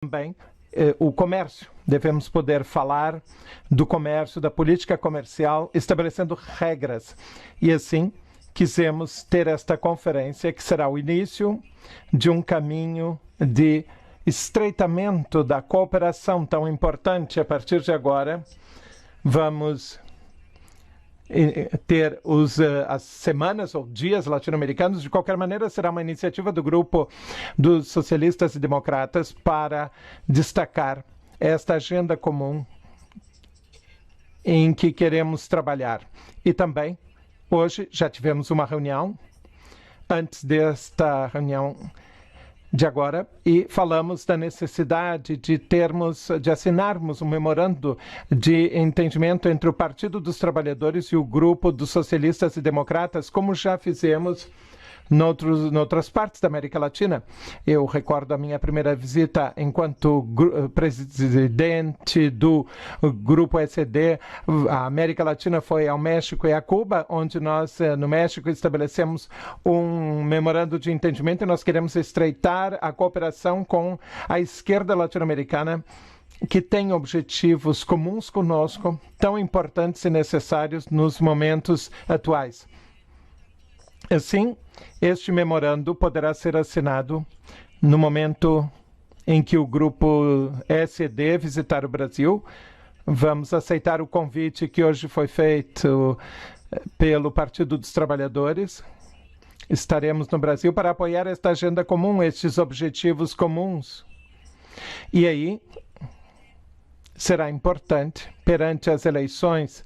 Também o comércio. Devemos poder falar do comércio, da política comercial, estabelecendo regras. E assim, quisemos ter esta conferência, que será o início de um caminho de estreitamento da cooperação tão importante. A partir de agora, vamos ter as semanas ou dias latino-americanos. De qualquer maneira, será uma iniciativa do grupo dos socialistas e democratas para destacar esta agenda comum em que queremos trabalhar. E também, hoje, já tivemos uma reunião, antes desta reunião de agora, e falamos da necessidade de assinarmos um memorando de entendimento entre o Partido dos Trabalhadores e o grupo dos socialistas e democratas, como já fizemos noutras partes da América Latina. Eu recordo a minha primeira visita enquanto presidente do Grupo SD. A América Latina foi ao México e a Cuba, onde nós, no México, estabelecemos um memorando de entendimento e nós queremos estreitar a cooperação com a esquerda latino-americana, que tem objetivos comuns conosco, tão importantes e necessários nos momentos atuais. Assim, este memorando poderá ser assinado no momento em que o grupo SD visitar o Brasil. Vamos aceitar o convite que hoje foi feito pelo Partido dos Trabalhadores. Estaremos no Brasil para apoiar esta agenda comum, estes objetivos comuns. E aí, será importante, perante as eleições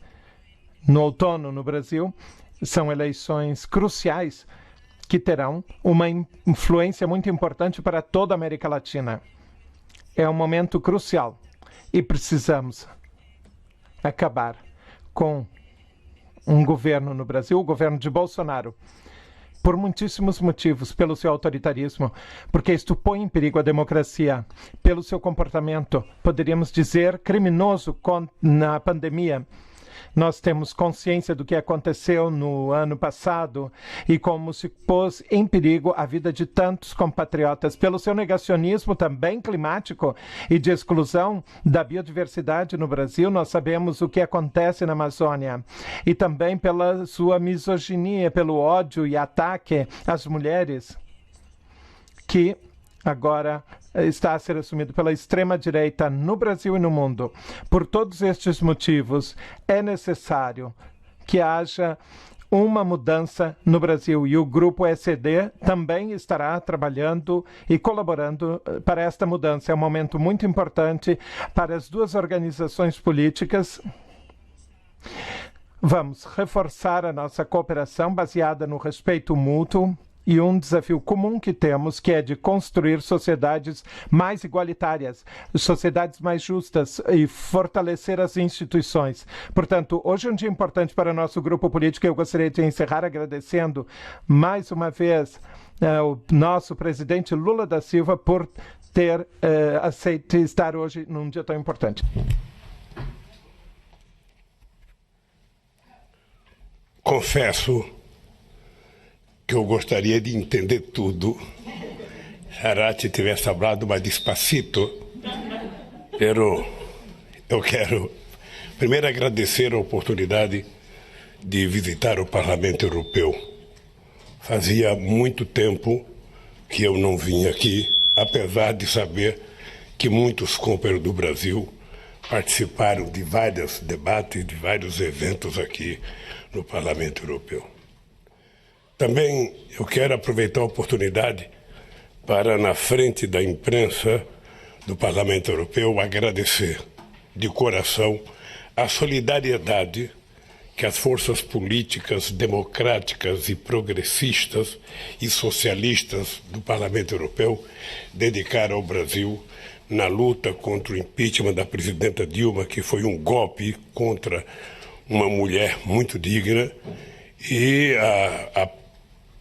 no outono no Brasil, são eleições cruciais que terão uma influência muito importante para toda a América Latina. É um momento crucial e precisamos acabar com um governo no Brasil, o governo de Bolsonaro, por muitíssimos motivos, pelo seu autoritarismo, porque isto põe em perigo a democracia, pelo seu comportamento, poderíamos dizer, criminoso na pandemia. Nós temos consciência do que aconteceu no ano passado e como se pôs em perigo a vida de tantos compatriotas, pelo seu negacionismo também climático e de exclusão da biodiversidade no Brasil. Nós sabemos o que acontece na Amazônia e também pela sua misoginia, pelo ódio e ataque às mulheres, que agora está a ser assumido pela extrema-direita no Brasil e no mundo. Por todos estes motivos, é necessário que haja uma mudança no Brasil e o Grupo SD também estará trabalhando e colaborando para esta mudança. É um momento muito importante para as duas organizações políticas. Vamos reforçar a nossa cooperação baseada no respeito mútuo e um desafio comum que temos, que é de construir sociedades mais igualitárias, sociedades mais justas e fortalecer as instituições. Portanto, hoje é um dia importante para o nosso grupo político. Eu gostaria de encerrar agradecendo mais uma vez o nosso presidente Lula da Silva por ter aceito estar hoje num dia tão importante. Confesso que eu gostaria de entender tudo se Arati tivesse falado mais despacito, pero eu quero primeiro agradecer a oportunidade de visitar o Parlamento Europeu. Fazia muito tempo que eu não vinha aqui, apesar de saber que muitos companheiros do Brasil participaram de vários debates, de vários eventos aqui no Parlamento Europeu. Também eu quero aproveitar a oportunidade para, na frente da imprensa do Parlamento Europeu, agradecer de coração a solidariedade que as forças políticas democráticas e progressistas e socialistas do Parlamento Europeu dedicaram ao Brasil na luta contra o impeachment da presidenta Dilma, que foi um golpe contra uma mulher muito digna, e a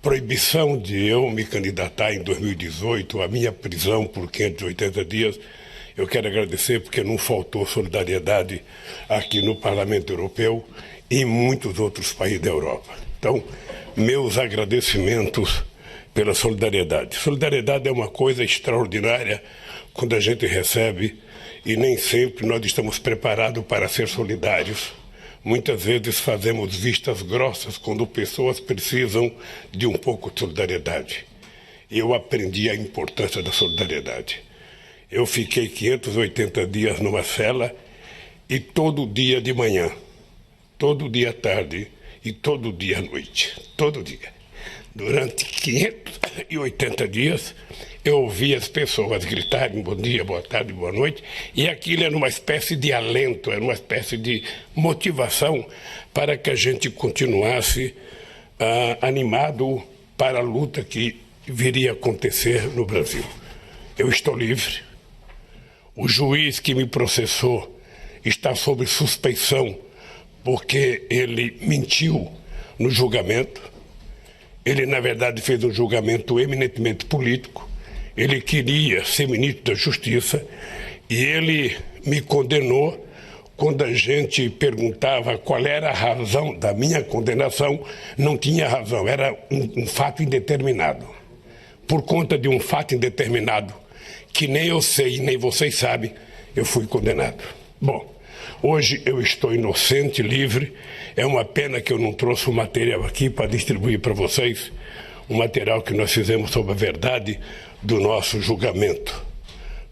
proibição de eu me candidatar em 2018, a minha prisão por 580 dias, eu quero agradecer porque não faltou solidariedade aqui no Parlamento Europeu e em muitos outros países da Europa. Então, meus agradecimentos pela solidariedade. Solidariedade é uma coisa extraordinária quando a gente recebe, e nem sempre nós estamos preparados para ser solidários. Muitas vezes fazemos vistas grossas quando pessoas precisam de um pouco de solidariedade. Eu aprendi a importância da solidariedade. Eu fiquei 580 dias numa cela e todo dia de manhã, todo dia à tarde e todo dia à noite, todo dia. Durante 580 dias, eu ouvi as pessoas gritarem bom dia, boa tarde, boa noite, e aquilo era uma espécie de alento, era uma espécie de motivação para que a gente continuasse animado para a luta que viria a acontecer no Brasil. Eu estou livre. O juiz que me processou está sob suspeição porque ele mentiu no julgamento. Ele, na verdade, fez um julgamento eminentemente político. Ele queria ser ministro da Justiça e ele me condenou. Quando a gente perguntava qual era a razão da minha condenação, não tinha razão, era um fato indeterminado. Por conta de um fato indeterminado, que nem eu sei, nem vocês sabem, eu fui condenado. Bom, hoje eu estou inocente, livre. É uma pena que eu não trouxe o material aqui para distribuir para vocês, o material que nós fizemos sobre a verdade do nosso julgamento.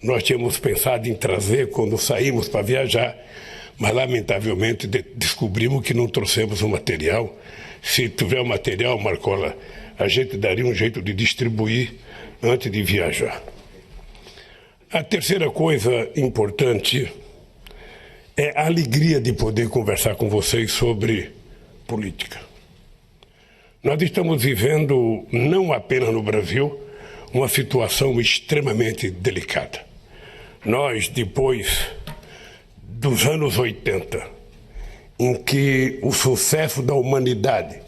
Nós tínhamos pensado em trazer quando saímos para viajar, mas lamentavelmente descobrimos que não trouxemos o material. Se tiver o material, Marcola, a gente daria um jeito de distribuir antes de viajar. A terceira coisa importante é a alegria de poder conversar com vocês sobre política. Nós estamos vivendo, não apenas no Brasil, uma situação extremamente delicada. Nós, depois dos anos 80, em que o sucesso da humanidade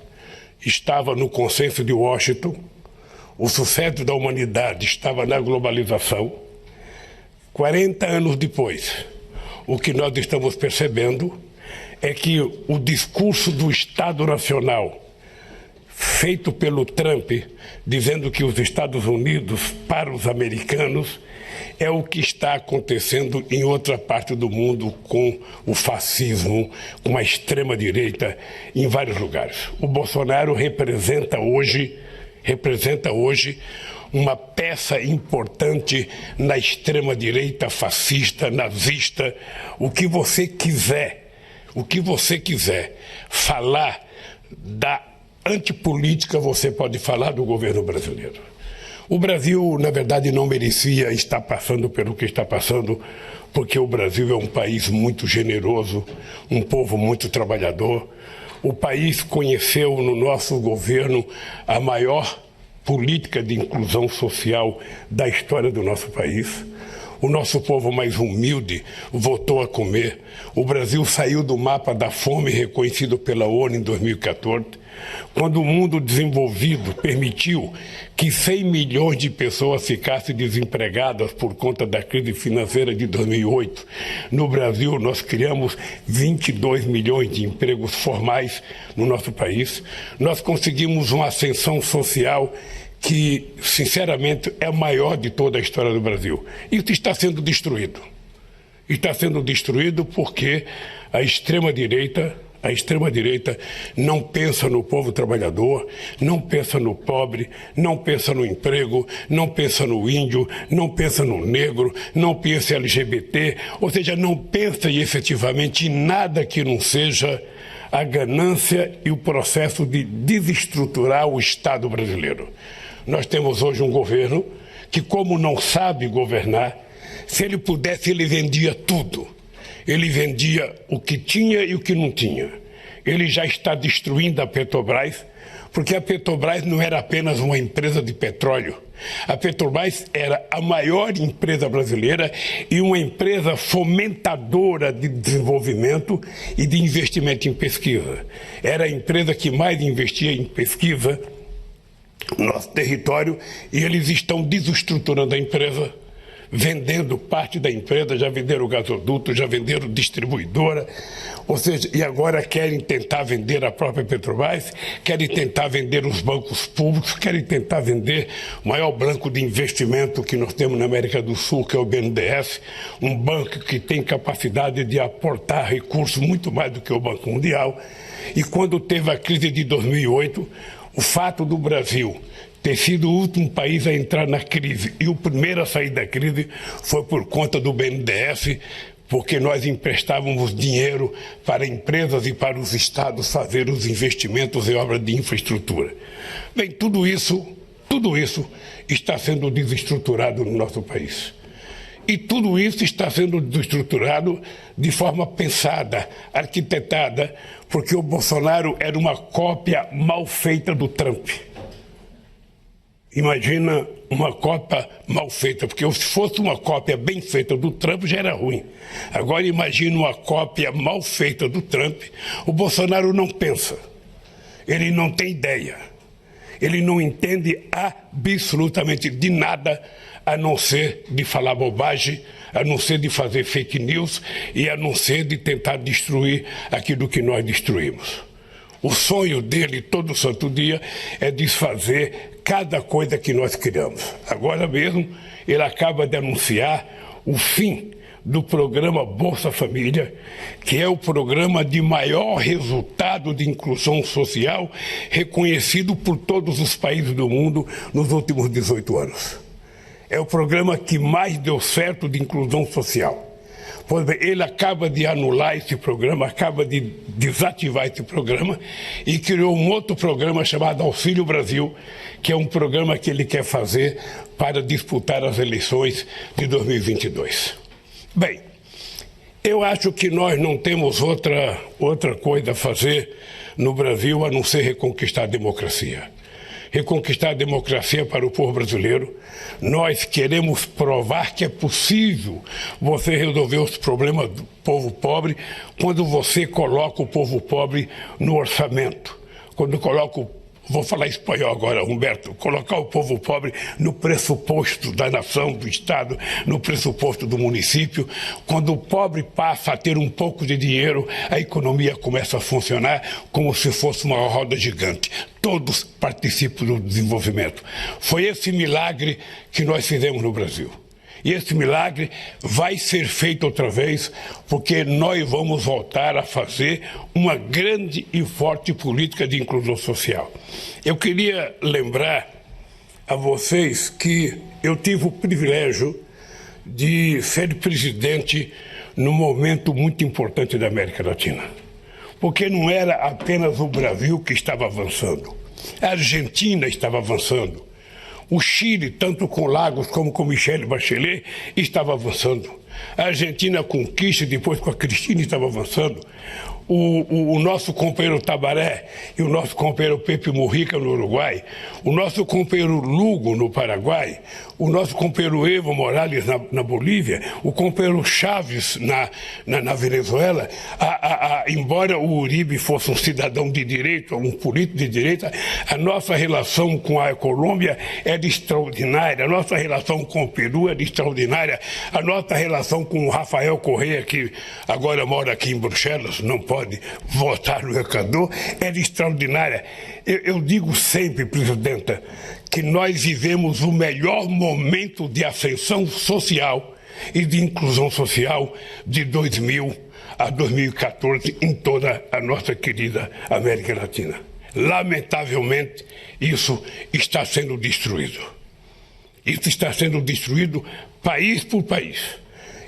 estava no consenso de Washington, o sucesso da humanidade estava na globalização, 40 anos depois, o que nós estamos percebendo é que o discurso do Estado Nacional, feito pelo Trump, dizendo que os Estados Unidos para os americanos, é o que está acontecendo em outra parte do mundo com o fascismo, com a extrema-direita em vários lugares. O Bolsonaro representa hoje uma peça importante na extrema-direita fascista, nazista, o que você quiser falar da antipolítica, você pode falar do governo brasileiro. O Brasil, na verdade, não merecia estar passando pelo que está passando, porque o Brasil é um país muito generoso, um povo muito trabalhador. O país conheceu no nosso governo a maior política de inclusão social da história do nosso país. O nosso povo mais humilde voltou a comer. O Brasil saiu do mapa da fome reconhecido pela ONU em 2014, quando o mundo desenvolvido permitiu que 100 milhões de pessoas ficassem desempregadas por conta da crise financeira de 2008. No Brasil, nós criamos 22 milhões de empregos formais no nosso país. Nós conseguimos uma ascensão social que, sinceramente, é a maior de toda a história do Brasil. Isso está sendo destruído. Está sendo destruído porque a extrema-direita não pensa no povo trabalhador, não pensa no pobre, não pensa no emprego, não pensa no índio, não pensa no negro, não pensa em LGBT, ou seja, não pensa efetivamente em nada que não seja a ganância e o processo de desestruturar o Estado brasileiro. Nós temos hoje um governo que, como não sabe governar, se ele pudesse, ele vendia tudo. Ele vendia o que tinha e o que não tinha. Ele já está destruindo a Petrobras, porque a Petrobras não era apenas uma empresa de petróleo. A Petrobras era a maior empresa brasileira e uma empresa fomentadora de desenvolvimento e de investimento em pesquisa. Era a empresa que mais investia em pesquisa no nosso território, e eles estão desestruturando a empresa, vendendo parte da empresa, já venderam gasoduto, já venderam distribuidora, ou seja, e agora querem tentar vender a própria Petrobras, querem tentar vender os bancos públicos, querem tentar vender o maior banco de investimento que nós temos na América do Sul, que é o BNDES, um banco que tem capacidade de aportar recursos muito mais do que o Banco Mundial. E quando teve a crise de 2008, o fato do Brasil ter sido o último país a entrar na crise e o primeiro a sair da crise foi por conta do BNDES, porque nós emprestávamos dinheiro para empresas e para os estados fazer os investimentos em obras de infraestrutura. Bem, tudo isso está sendo desestruturado no nosso país. E tudo isso está sendo desestruturado de forma pensada, arquitetada, porque o Bolsonaro era uma cópia mal feita do Trump. Imagina uma cópia mal feita, porque se fosse uma cópia bem feita do Trump já era ruim. Agora imagina uma cópia mal feita do Trump. O Bolsonaro não pensa, ele não tem ideia, ele não entende absolutamente de nada, a não ser de falar bobagem, a não ser de fazer fake news e a não ser de tentar destruir aquilo que nós destruímos. O sonho dele todo santo dia é desfazer cada coisa que nós criamos. Agora mesmo, ele acaba de anunciar o fim do programa Bolsa Família, que é o programa de maior resultado de inclusão social reconhecido por todos os países do mundo nos últimos 18 anos. É o programa que mais deu certo de inclusão social. Pois bem, ele acaba de anular esse programa, acaba de desativar esse programa e criou um outro programa chamado Auxílio Brasil, que é um programa que ele quer fazer para disputar as eleições de 2022. Bem, eu acho que nós não temos outra coisa a fazer no Brasil a não ser reconquistar a democracia. Reconquistar a democracia para o povo brasileiro. Nós queremos provar que é possível você resolver os problemas do povo pobre quando você coloca o povo pobre no orçamento. Quando coloca vou falar espanhol agora, Humberto, colocar o povo pobre no pressuposto da nação, do Estado, no pressuposto do município. Quando o pobre passa a ter um pouco de dinheiro, a economia começa a funcionar como se fosse uma roda gigante. Todos participam do desenvolvimento. Foi esse milagre que nós fizemos no Brasil. E esse milagre vai ser feito outra vez, porque nós vamos voltar a fazer uma grande e forte política de inclusão social. Eu queria lembrar a vocês que eu tive o privilégio de ser presidente num momento muito importante da América Latina. Porque não era apenas o Brasil que estava avançando, a Argentina estava avançando. O Chile, tanto com Lagos como com Michelle Bachelet, estava avançando. A Argentina com Kirchner, depois com a Cristina, estava avançando. O nosso companheiro Tabaré e o nosso companheiro Pepe Mujica no Uruguai, o nosso companheiro Lugo no Paraguai, o nosso companheiro Evo Morales na Bolívia, o companheiro Chaves na Venezuela, embora o Uribe fosse um cidadão de direito, um político de direita, a nossa relação com a Colômbia era extraordinária, a nossa relação com o Peru era extraordinária, a nossa relação com o Rafael Correa, que agora mora aqui em Bruxelas, não pode votar no Equador, era extraordinária. Eu digo sempre, presidenta, que nós vivemos o melhor momento de ascensão social e de inclusão social de 2000 a 2014 em toda a nossa querida América Latina. Lamentavelmente, isso está sendo destruído. Isso está sendo destruído país por país.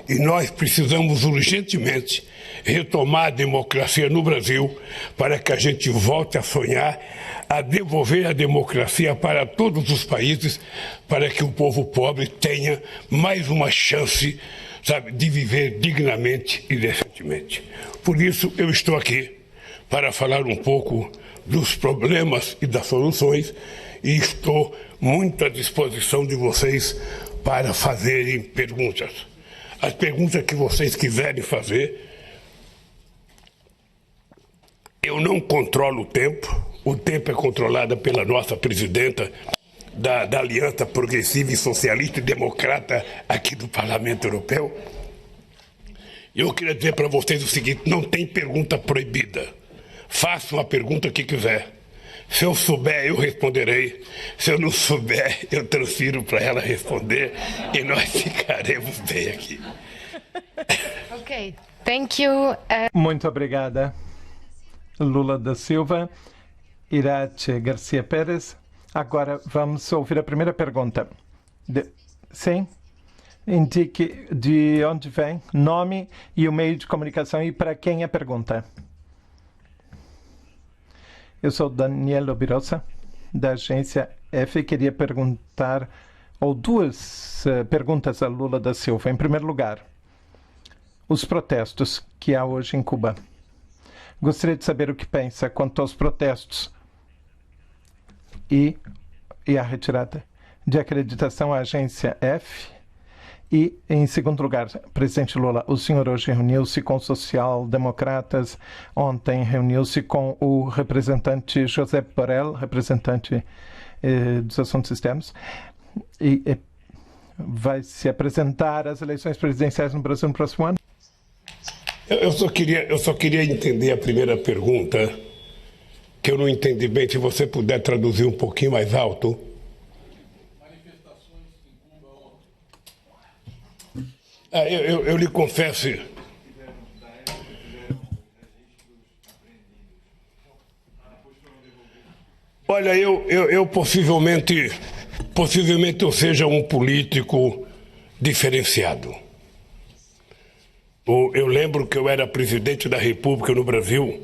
E nós precisamos urgentemente retomar a democracia no Brasil para que a gente volte a sonhar, a devolver a democracia para todos os países, para que o povo pobre tenha mais uma chance, sabe, de viver dignamente e decentemente. Por isso eu estou aqui para falar um pouco dos problemas e das soluções e estou muito à disposição de vocês para fazerem perguntas. As perguntas que vocês quiserem fazer. Eu não controlo o tempo é controlado pela nossa presidenta, da Aliança Progressiva e Socialista e Democrata aqui do Parlamento Europeu. Eu queria dizer para vocês o seguinte: não tem pergunta proibida. Façam a pergunta que quiser. Se eu souber, eu responderei. Se eu não souber, eu transfiro para ela responder e nós ficaremos bem aqui. Ok, thank you. Muito obrigada, Lula da Silva. Irache Garcia Pérez. Agora vamos ouvir a primeira pergunta. Sim? Indique de onde vem, nome e o meio de comunicação e para quem a pergunta. Eu sou Daniel Obirosa, da agência F. Queria perguntar, ou duas perguntas a Lula da Silva. Em primeiro lugar, os protestos que há hoje em Cuba. Gostaria de saber o que pensa quanto aos protestos e a retirada de acreditação à agência F. E, em segundo lugar, presidente Lula, o senhor hoje reuniu-se com social-democratas, ontem reuniu-se com o representante José Borrell, representante dos assuntos externos, e vai se apresentar às eleições presidenciais no Brasil no próximo ano? Eu só queria entender a primeira pergunta, que eu não entendi bem. Se você puder traduzir um pouquinho mais alto. Eu lhe confesso. Olha, eu possivelmente eu seja um político diferenciado. Eu lembro que eu era presidente da República no Brasil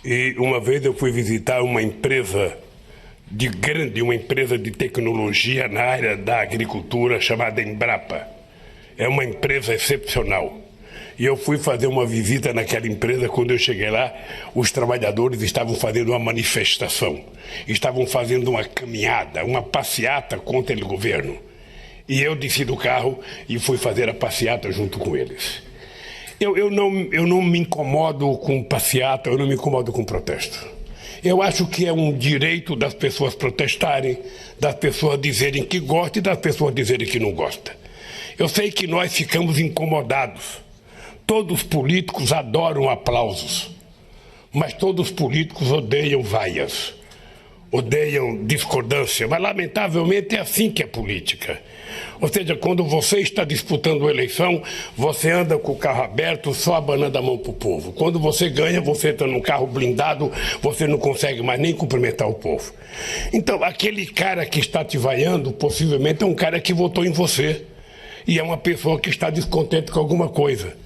e uma vez eu fui visitar uma empresa uma empresa de tecnologia na área da agricultura chamada Embrapa. É uma empresa excepcional. E eu fui fazer uma visita naquela empresa. Quando eu cheguei lá, os trabalhadores estavam fazendo uma manifestação. Estavam fazendo uma caminhada, uma passeata contra o governo. E eu desci do carro e fui fazer a passeata junto com eles. Eu não me incomodo com passeata, eu não me incomodo com protesto. Eu acho que é um direito das pessoas protestarem, das pessoas dizerem que gostam e das pessoas dizerem que não gostam. Eu sei que nós ficamos incomodados. Todos os políticos adoram aplausos, mas todos os políticos odeiam vaias, odeiam discordância. Mas, lamentavelmente, é assim que é política. Ou seja, quando você está disputando uma eleição, você anda com o carro aberto, só abanando a mão para o povo. Quando você ganha, você entra num carro blindado, você não consegue mais nem cumprimentar o povo. Então, aquele cara que está te vaiando, possivelmente é um cara que votou em você. E é uma pessoa que está descontente com alguma coisa.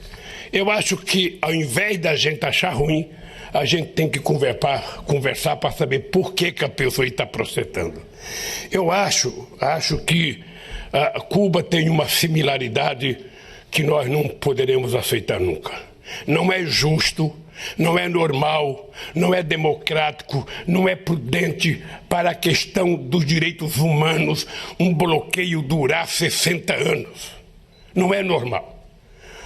Eu acho que, ao invés da gente achar ruim, a gente tem que conversar para saber por que a pessoa está protestando. Eu acho que Cuba tem uma similaridade que nós não poderemos aceitar nunca. Não é justo, não é normal, não é democrático, não é prudente para a questão dos direitos humanos um bloqueio durar 60 anos. Não é normal.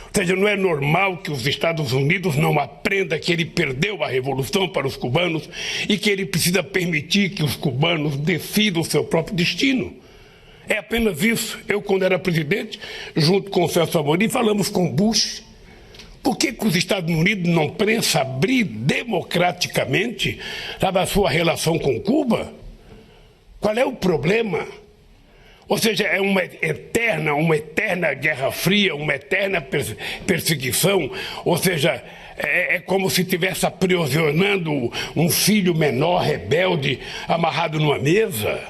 Ou seja, não é normal que os Estados Unidos não aprendam que ele perdeu a revolução para os cubanos e que ele precisa permitir que os cubanos decidam o seu próprio destino. É apenas isso. Eu, quando era presidente, junto com o Celso Amorim, falamos com Bush. Por que os Estados Unidos não pensam abrir democraticamente, sabe, a sua relação com Cuba? Qual é o problema? Ou seja, é uma eterna Guerra Fria, uma eterna perseguição. Ou seja, é como se estivesse aprisionando um filho menor, rebelde, amarrado numa mesa.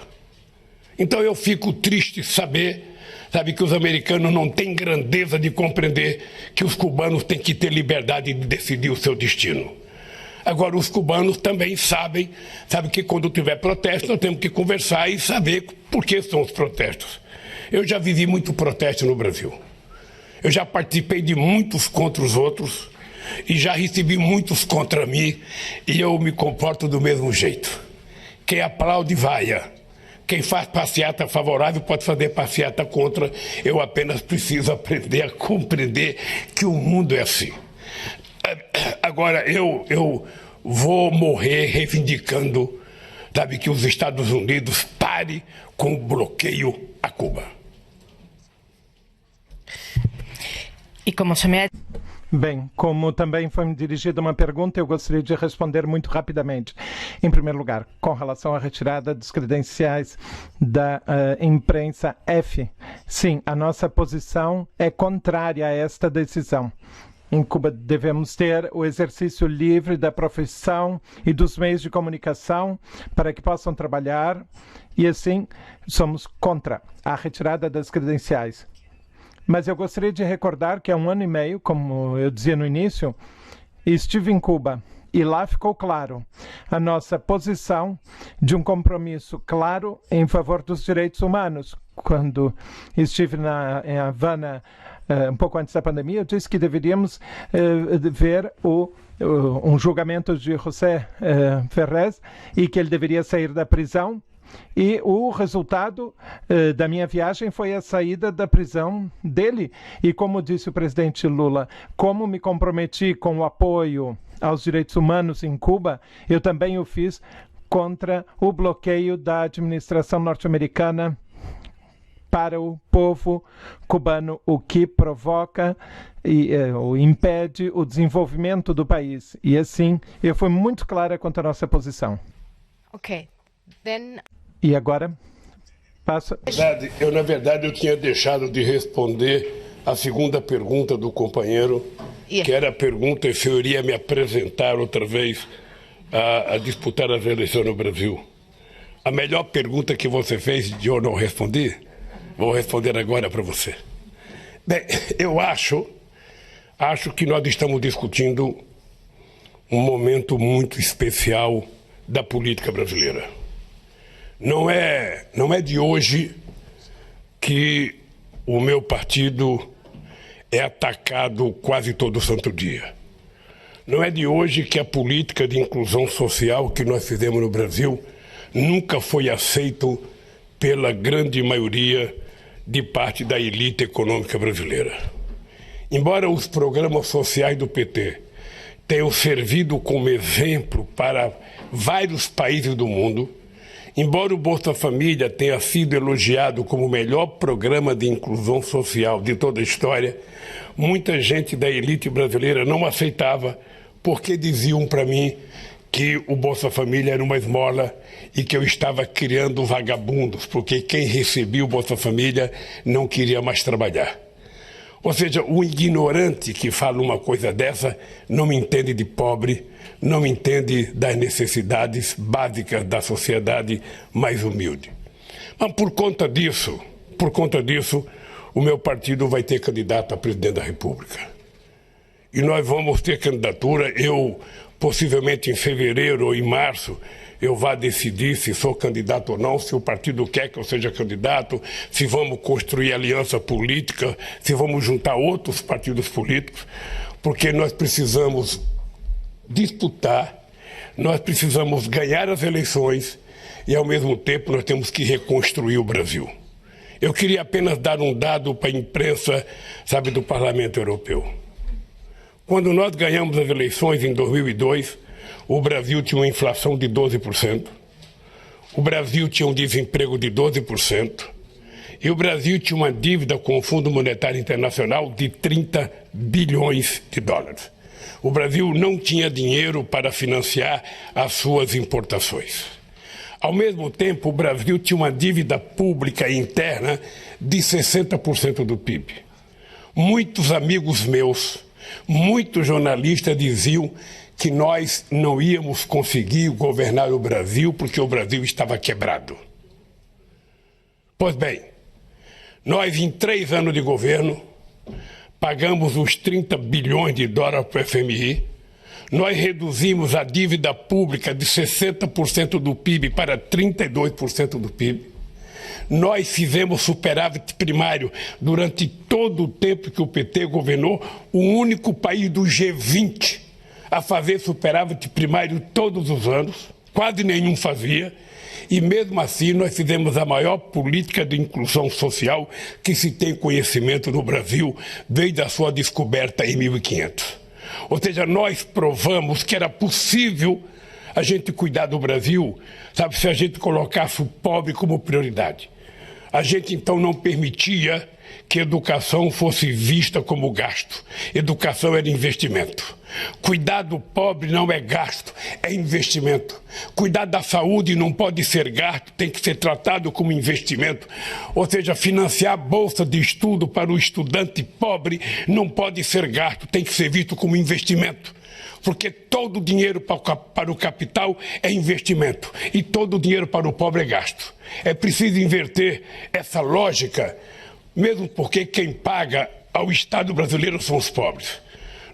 Então eu fico triste saber, sabe, que os americanos não têm grandeza de compreender que os cubanos têm que ter liberdade de decidir o seu destino. Agora, os cubanos também sabem que quando tiver protesto, nós temos que conversar e saber por que são os protestos. Eu já vivi muito protesto no Brasil. Eu já participei de muitos contra os outros e já recebi muitos contra mim e eu me comporto do mesmo jeito. Quem aplaude, vaia. Quem faz passeata favorável pode fazer passeata contra. Eu apenas preciso aprender a compreender que o mundo é assim. Agora, eu vou morrer reivindicando, sabe, que os Estados Unidos parem pare com o bloqueio a Cuba. E como se me... Bem, como também foi me dirigida uma pergunta, eu gostaria de responder muito rapidamente. Em primeiro lugar, com relação à retirada dos credenciais da imprensa F. Sim, a nossa posição é contrária a esta decisão. Em Cuba devemos ter o exercício livre da profissão e dos meios de comunicação para que possam trabalhar e assim somos contra a retirada das credenciais. Mas eu gostaria de recordar que há 1 ano e meio, como eu dizia no início, estive em Cuba e lá ficou claro a nossa posição de um compromisso claro em favor dos direitos humanos. Quando estive em Havana um pouco antes da pandemia, eu disse que deveríamos ver um julgamento de José Ferrez e que ele deveria sair da prisão. E o resultado da minha viagem foi a saída da prisão dele. E como disse o presidente Lula, como me comprometi com o apoio aos direitos humanos em Cuba, eu também o fiz contra o bloqueio da administração norte-americana para o povo cubano, o que provoca ou impede o desenvolvimento do país. E assim, eu fui muito clara quanto à nossa posição. Ok. Then... E agora, passa... Na verdade, eu tinha deixado de responder a segunda pergunta do companheiro, que era a pergunta se eu iria me apresentar outra vez a disputar as eleições no Brasil. A melhor pergunta que você fez e eu não respondi, vou responder agora para você. Bem, eu acho que nós estamos discutindo um momento muito especial da política brasileira. Não é de hoje que o meu partido é atacado quase todo santo dia. Não é de hoje que a política de inclusão social que nós fizemos no Brasil nunca foi aceito pela grande maioria de parte da elite econômica brasileira. Embora os programas sociais do PT tenham servido como exemplo para vários países do mundo, embora o Bolsa Família tenha sido elogiado como o melhor programa de inclusão social de toda a história, muita gente da elite brasileira não aceitava porque diziam para mim que o Bolsa Família era uma esmola e que eu estava criando vagabundos, porque quem recebia o Bolsa Família não queria mais trabalhar. Ou seja, o ignorante que fala uma coisa dessa não me entende de pobre, não entende das necessidades básicas da sociedade mais humilde. Mas por conta disso, o meu partido vai ter candidato a presidente da República. E nós vamos ter candidatura, possivelmente em fevereiro ou em março, eu vá decidir se sou candidato ou não, se o partido quer que eu seja candidato, se vamos construir aliança política, se vamos juntar outros partidos políticos, porque nós precisamos disputar, nós precisamos ganhar as eleições e, ao mesmo tempo, nós temos que reconstruir o Brasil. Eu queria apenas dar um dado para a imprensa, do Parlamento Europeu. Quando nós ganhamos as eleições em 2002, o Brasil tinha uma inflação de 12%, o Brasil tinha um desemprego de 12%, e o Brasil tinha uma dívida com o Fundo Monetário Internacional de 30 bilhões de dólares. O Brasil não tinha dinheiro para financiar as suas importações. Ao mesmo tempo, o Brasil tinha uma dívida pública interna de 60% do PIB. Muitos amigos meus, muitos jornalistas diziam que nós não íamos conseguir governar o Brasil porque o Brasil estava quebrado. Pois bem, nós em 3 anos de governo pagamos os 30 bilhões de dólares para o FMI, nós reduzimos a dívida pública de 60% do PIB para 32% do PIB, nós fizemos superávit primário durante todo o tempo que o PT governou, o único país do G20 a fazer superávit primário todos os anos, quase nenhum fazia, e mesmo assim nós fizemos a maior política de inclusão social que se tem conhecimento no Brasil desde a sua descoberta em 1500. Ou seja, nós provamos que era possível a gente cuidar do Brasil, sabe, se a gente colocasse o pobre como prioridade. A gente então não permitia que educação fosse vista como gasto. Educação era investimento. Cuidar do pobre não é gasto, é investimento. Cuidar da saúde não pode ser gasto, tem que ser tratado como investimento. Ou seja, financiar a bolsa de estudo para o estudante pobre não pode ser gasto, tem que ser visto como investimento. Porque todo o dinheiro para o capital é investimento e todo o dinheiro para o pobre é gasto. É preciso inverter essa lógica, mesmo porque quem paga ao Estado brasileiro são os pobres.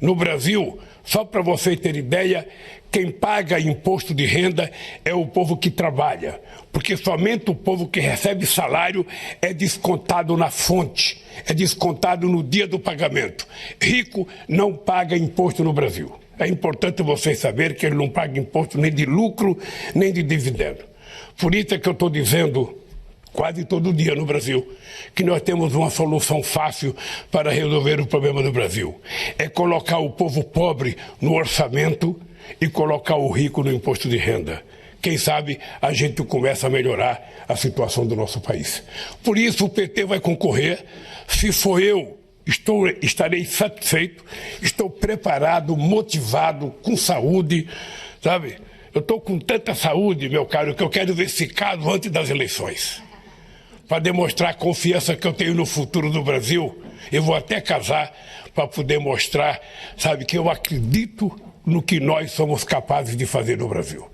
No Brasil, só para você ter ideia, quem paga imposto de renda é o povo que trabalha, porque somente o povo que recebe salário é descontado na fonte, é descontado no dia do pagamento. Rico não paga imposto no Brasil. É importante vocês saberem que ele não paga imposto nem de lucro, nem de dividendo. Por isso é que eu estou dizendo, quase todo dia no Brasil, que nós temos uma solução fácil para resolver o problema do Brasil. É colocar o povo pobre no orçamento e colocar o rico no imposto de renda. Quem sabe a gente começa a melhorar a situação do nosso país. Por isso o PT vai concorrer. Se for eu, estarei satisfeito, estou preparado, motivado, com saúde, sabe? Eu estou com tanta saúde, meu caro, que eu quero ver esse caso antes das eleições. Para demonstrar a confiança que eu tenho no futuro do Brasil, eu vou até casar para poder mostrar, sabe, que eu acredito no que nós somos capazes de fazer no Brasil.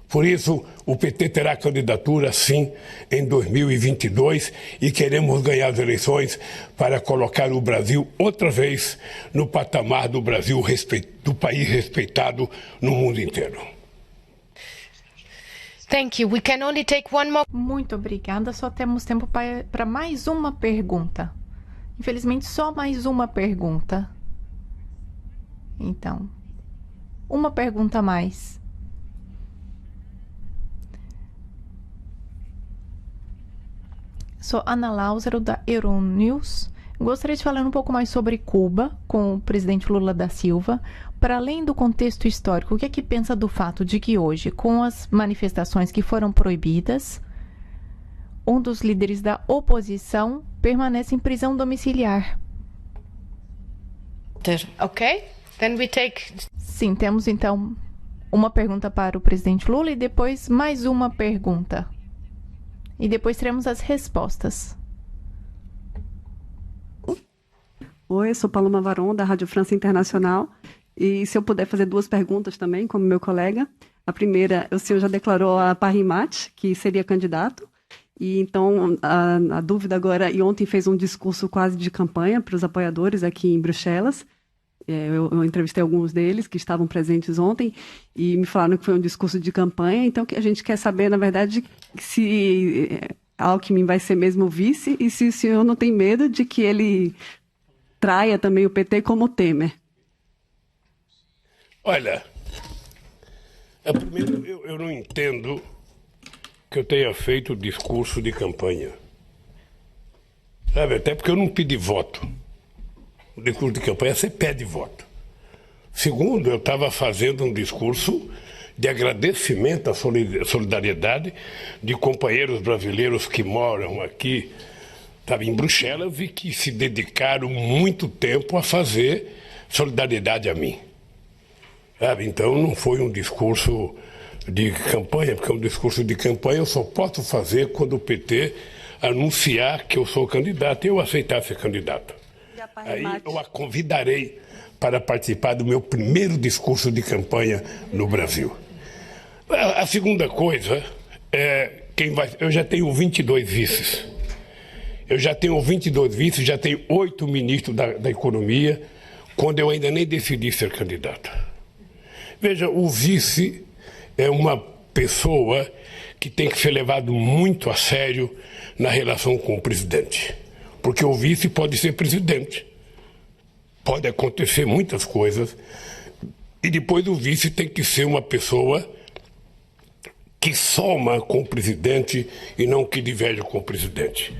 Por isso, o PT terá candidatura, sim, em 2022 e queremos ganhar as eleições para colocar o Brasil outra vez no patamar do Brasil, do país respeitado no mundo inteiro. Thank you. We can only take one more. Muito obrigada. Só temos tempo para mais uma pergunta. Infelizmente, só mais uma pergunta. Então, uma pergunta a mais. Sou Ana Lázaro, da Euronews. Gostaria de falar um pouco mais sobre Cuba, com o presidente Lula da Silva. Para além do contexto histórico, o que é que pensa do fato de que hoje, com as manifestações que foram proibidas, um dos líderes da oposição permanece em prisão domiciliar? Ok, then we take... Sim, temos então uma pergunta para o presidente Lula e depois mais uma pergunta. E depois teremos as respostas. Oi, eu sou Paloma Varon, da Rádio França Internacional. E se eu puder fazer duas perguntas também, como meu colega. A primeira, o senhor já declarou a Parimat, que seria candidato. E então, a dúvida agora, e ontem fez um discurso quase de campanha para os apoiadores aqui em Bruxelas. Eu entrevistei alguns deles que estavam presentes ontem e me falaram que foi um discurso de campanha. Então, a gente quer saber, na verdade, se Alckmin vai ser mesmo vice e se o senhor não tem medo de que ele traia também o PT como o Temer. Olha, primeiro, eu não entendo que eu tenha feito discurso de campanha. Sabe, até porque eu não pedi voto. O discurso de campanha, você pede voto. Segundo, eu estava fazendo um discurso de agradecimento à solidariedade de companheiros brasileiros que moram aqui, sabe, em Bruxelas e que se dedicaram muito tempo a fazer solidariedade a mim. Sabe? Então não foi um discurso de campanha, porque um discurso de campanha eu só posso fazer quando o PT anunciar que eu sou candidato e eu aceitar ser candidato. Aí eu a convidarei para participar do meu primeiro discurso de campanha no Brasil. A segunda coisa é eu já tenho 22 vices. Eu já tenho 22 vices, já tenho 8 ministros da Economia, quando eu ainda nem decidi ser candidato. Veja, o vice é uma pessoa que tem que ser levado muito a sério na relação com o presidente. Porque o vice pode ser presidente. Pode acontecer muitas coisas. E depois o vice tem que ser uma pessoa que soma com o presidente e não que diverge com o presidente.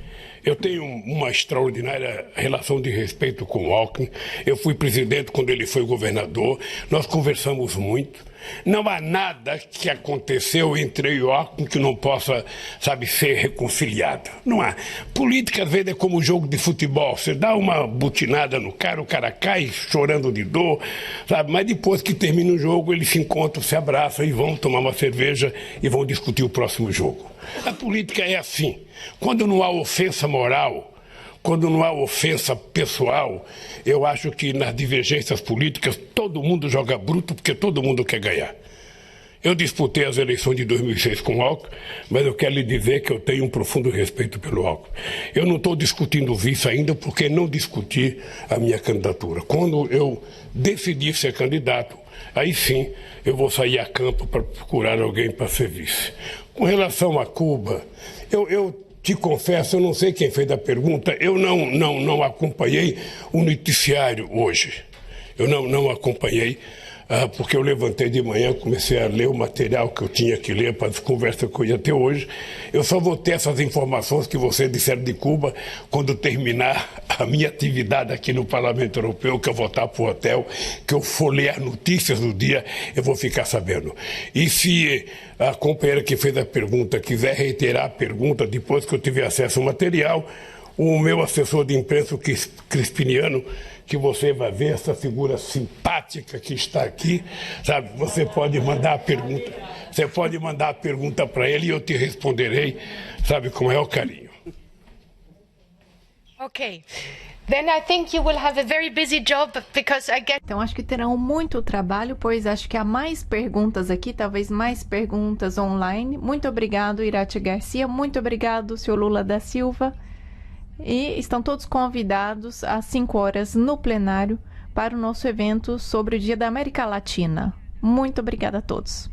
Eu tenho uma extraordinária relação de respeito com o Alckmin. Eu fui presidente quando ele foi governador. Nós conversamos muito. Não há nada que aconteceu entre eu e Alckmin que não possa, sabe, ser reconciliado. Não há. Política, às vezes, é como jogo de futebol. Você dá uma butinada no cara, o cara cai chorando de dor, sabe? Mas depois que termina o jogo, eles se encontram, se abraçam e vão tomar uma cerveja e vão discutir o próximo jogo. A política é assim. Quando não há ofensa moral, quando não há ofensa pessoal, eu acho que nas divergências políticas todo mundo joga bruto porque todo mundo quer ganhar. Eu disputei as eleições de 2006 com o Alckmin, mas eu quero lhe dizer que eu tenho um profundo respeito pelo Alckmin. Eu não estou discutindo vice ainda porque não discuti a minha candidatura. Quando eu decidi ser candidato, aí sim eu vou sair a campo para procurar alguém para ser vice. Com relação a Cuba, eu te confesso, eu não sei quem fez a pergunta, eu não acompanhei o noticiário hoje. Eu não acompanhei, porque eu levantei de manhã, comecei a ler o material que eu tinha que ler para as conversas que eu ia ter hoje. Eu só vou ter essas informações que vocês disseram de Cuba quando terminar a minha atividade aqui no Parlamento Europeu, que eu voltar para o hotel, que eu for ler as notícias do dia, eu vou ficar sabendo. E se a companheira que fez a pergunta quiser reiterar a pergunta depois que eu tiver acesso ao material, o meu assessor de imprensa, o Crispiniano, que você vai ver essa figura simpática que está aqui, sabe? Você pode mandar a pergunta para ele e eu te responderei, sabe, com o maior carinho. Okay. Then I think you will have a very busy job because I get... Então, acho que terão muito trabalho, pois acho que há mais perguntas aqui, talvez mais perguntas online. Muito obrigado, Irati Garcia. Muito obrigado, senhor Lula da Silva. E estão todos convidados às 5 horas no plenário para o nosso evento sobre o Dia da América Latina. Muito obrigada a todos.